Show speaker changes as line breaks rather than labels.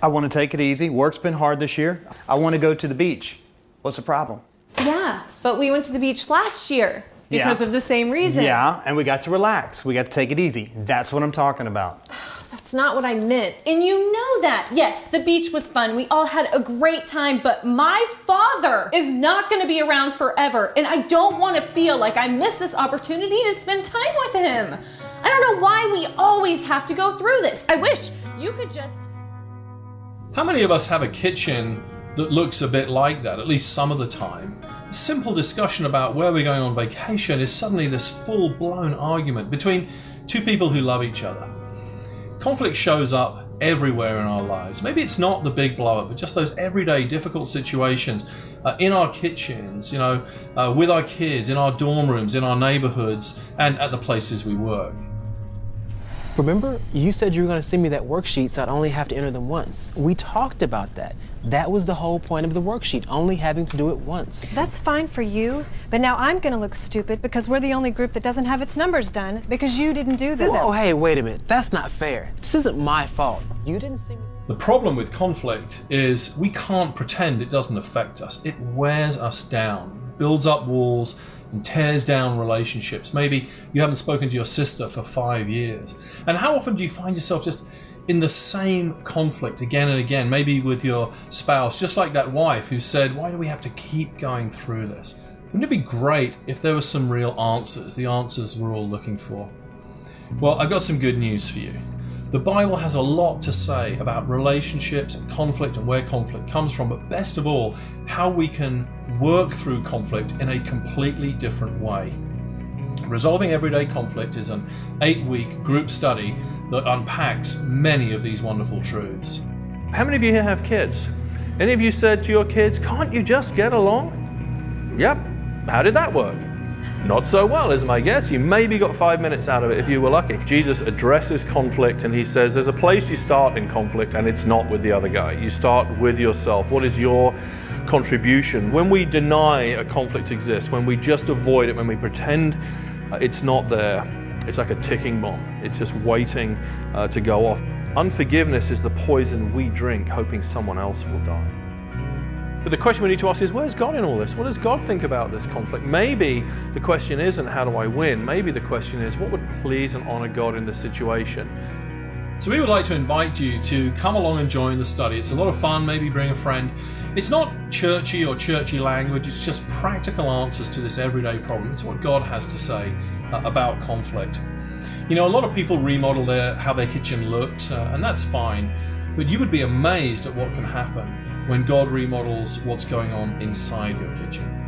I want to take it easy. Work's been hard this year. I want to go to the beach. What's the problem?
Yeah, but we went to the beach last year because of the same reason.
Yeah, and we got to relax. We got to take it easy. That's what I'm talking about.
That's not what I meant. And you know that. Yes, the beach was fun. We all had a great time, but my father is not going to be around forever. And I don't want to feel like I missed this opportunity to spend time with him. I don't know why we always have to go through this. I wish you could just...
How many of us have a kitchen that looks a bit like that, at least some of the time? A simple discussion about where we're going on vacation is suddenly this full-blown argument between two people who love each other. Conflict shows up everywhere in our lives. Maybe it's not the big blow up, but just those everyday difficult situations in our kitchens, with our kids, in our dorm rooms, in our neighborhoods, and at the places we work.
Remember, you said you were going to send me that worksheet so I'd only have to enter them once. We talked about that. That was the whole point of the worksheet, only having to do it once.
That's fine for you, but now I'm going to look stupid because we're the only group that doesn't have its numbers done because you didn't do them.
Oh, hey, wait a minute. That's not fair. This isn't my fault. You didn't send me...
The problem with conflict is we can't pretend it doesn't affect us. It wears us down, builds up walls, and tears down relationships. Maybe you haven't spoken to your sister for 5 years. And how often do you find yourself just in the same conflict again and again, maybe with your spouse, just like that wife who said, why do we have to keep going through this? Wouldn't it be great if there were some real answers, the answers we're all looking for? Well, I've got some good news for you. The Bible has a lot to say about relationships and conflict and where conflict comes from, but best of all, how we can work through conflict in a completely different way. Resolving Everyday Conflict is an 8-week group study that unpacks many of these wonderful truths.
How many of you here have kids? Any of you said to your kids, can't you just get along? Yep. How did that work? Not so well, is my guess. You maybe got 5 minutes out of it if you were lucky. Jesus addresses conflict and he says there's a place you start in conflict and it's not with the other guy. You start with yourself. What is your contribution? When we deny a conflict exists, when we just avoid it, when we pretend it's not there, it's like a ticking bomb. It's just waiting to go off. Unforgiveness is the poison we drink, hoping someone else will die. But the question we need to ask is, where's God in all this? What does God think about this conflict? Maybe the question isn't, how do I win? Maybe the question is, what would please and honor God in this situation?
So we would like to invite you to come along and join the study. It's a lot of fun, maybe bring a friend. It's not churchy or churchy language, it's just practical answers to this everyday problem. It's what God has to say about conflict. A lot of people remodel how their kitchen looks, and that's fine, but you would be amazed at what can happen when God remodels what's going on inside your kitchen.